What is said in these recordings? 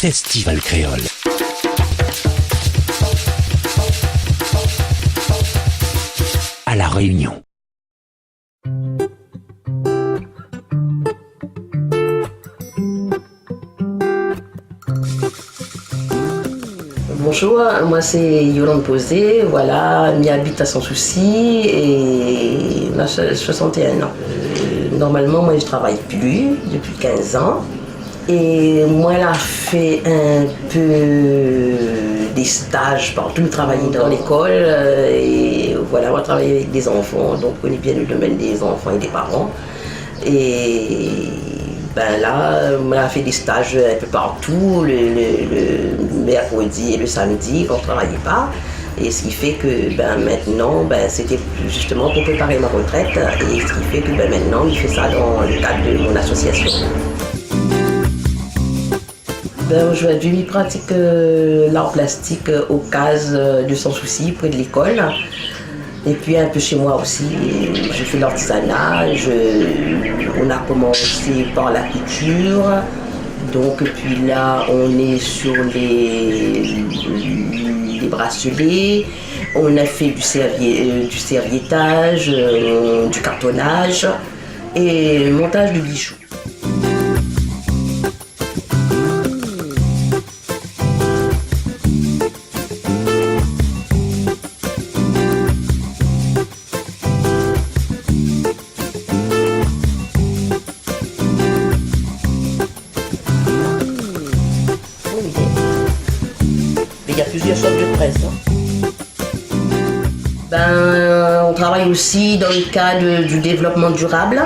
Festival Créole. À La Réunion. Bonjour, moi c'est Yolande Posé, voilà, m'y habite à Sans Souci et on a 61 ans. Normalement, moi je travaille plus depuis 15 ans et moi elle a fait un peu des stages partout, travailler dans l'école et voilà, moi travailler avec des enfants, donc on connaît bien le domaine des enfants et des parents. Et ben là, on a fait des stages un peu partout, le mercredi et le samedi quand on ne travaillait pas. Et ce qui fait que maintenant, c'était justement pour préparer ma retraite. Et ce qui fait que maintenant, il fait ça dans le cadre de mon association. Aujourd'hui, il pratique l'art plastique au CAS de Sans Souci, près de l'école. Et puis un peu chez moi aussi, je fais l'artisanat, on a commencé par la couture, donc puis là on est sur les bracelets, on a fait du serviettage, du cartonnage et montage de bijoux. Il y a plusieurs sortes de presse. On travaille aussi dans le cadre du développement durable,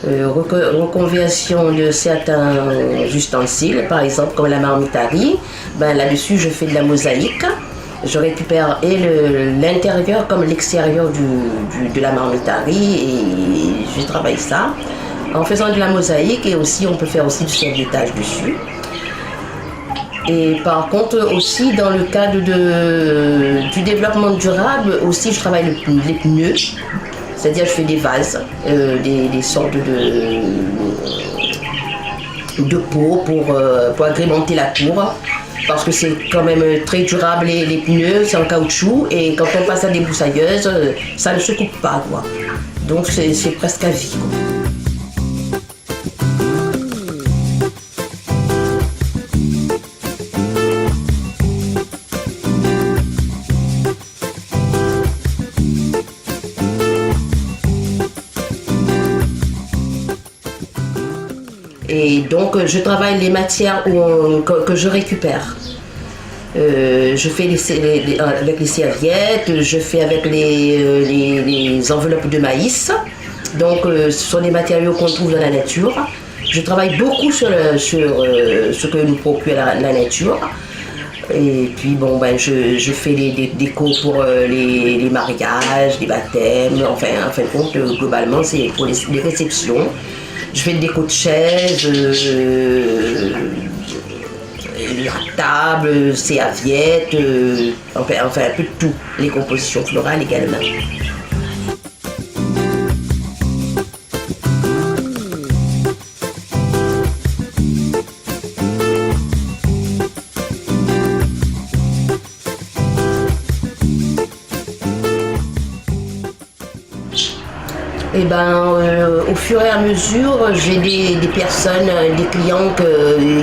reconversion de certains ustensiles, par exemple comme la marmitarie. Là-dessus, je fais de la mosaïque. Je récupère et l'intérieur comme l'extérieur de la marmitarie et je travaille ça en faisant de la mosaïque et aussi on peut faire aussi du serviettage dessus. Et par contre aussi dans le cadre du développement durable aussi je travaille les pneus, c'est-à-dire je fais des vases, des sortes de pots pour agrémenter la cour parce que c'est quand même très durable les pneus, c'est en caoutchouc et quand on passe à des broussailleuses ça ne se coupe pas quoi. Donc c'est presque à vie quoi. Et donc je travaille les matières que je récupère. Je fais avec les serviettes, je fais avec les enveloppes de maïs. Donc ce sont des matériaux qu'on trouve dans la nature. Je travaille beaucoup sur ce que nous procure la nature. Et puis je fais des décos pour les mariages, les baptêmes, enfin en fin de compte globalement c'est pour les réceptions. Je fais des décos de chaises, la table, serviettes, enfin un peu de tout, les compositions florales également. Au fur et à mesure, j'ai des personnes, des clients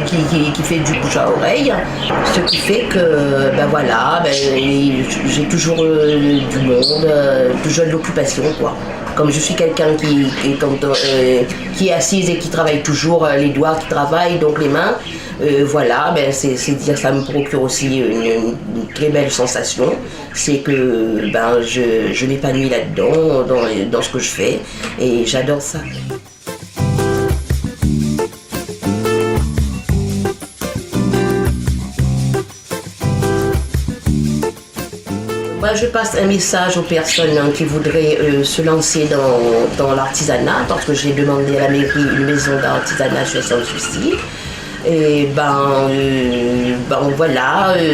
qui font du bouche à oreille, ce qui fait que j'ai toujours du monde, toujours de l'occupation quoi. Comme je suis quelqu'un qui est assise et qui travaille toujours, les doigts qui travaillent, donc les mains, c'est dire ça me procure aussi une très belle sensation. C'est que je m'épanouis là-dedans, dans ce que je fais, et j'adore ça. Je passe un message aux personnes qui voudraient se lancer dans l'artisanat, parce que j'ai demandé à la mairie une maison d'artisanat chez Sans Souci. Et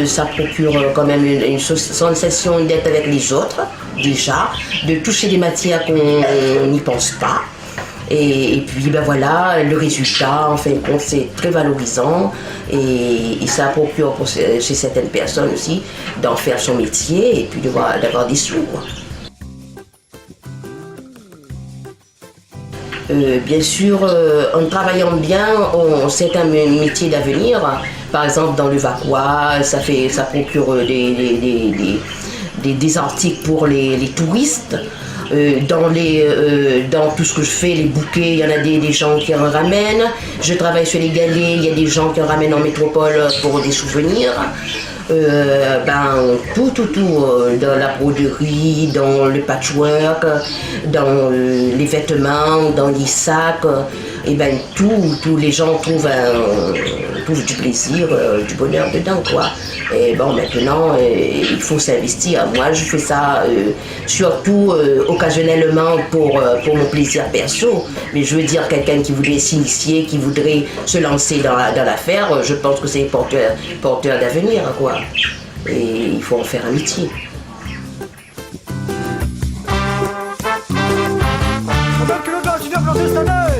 ça procure quand même une sensation d'être avec les autres, déjà, de toucher des matières qu'on n'y pense pas. Et puis ben voilà, le résultat, en fin de compte, c'est très valorisant et ça procure chez certaines personnes aussi d'en faire son métier et puis d'avoir des sous, quoi. Bien sûr, en travaillant bien, c'est un métier d'avenir. Par exemple, dans le Vacois, ça procure des articles pour les touristes. Dans tout ce que je fais, les bouquets, il y en a des gens qui en ramènent. Je travaille sur les galets, il y a des gens qui en ramènent en métropole pour des souvenirs. Tout, dans la broderie, dans le patchwork, dans les vêtements, dans les sacs, et tous les gens trouvent du plaisir, du bonheur dedans, quoi. Et bon, maintenant, il faut s'investir. Moi, je fais ça surtout occasionnellement pour mon plaisir perso. Mais je veux dire, quelqu'un qui voudrait s'initier, qui voudrait se lancer dans l'affaire, je pense que c'est porteur d'avenir, quoi. Et il faut en faire un métier. Que le gars, tu viens planter cette année.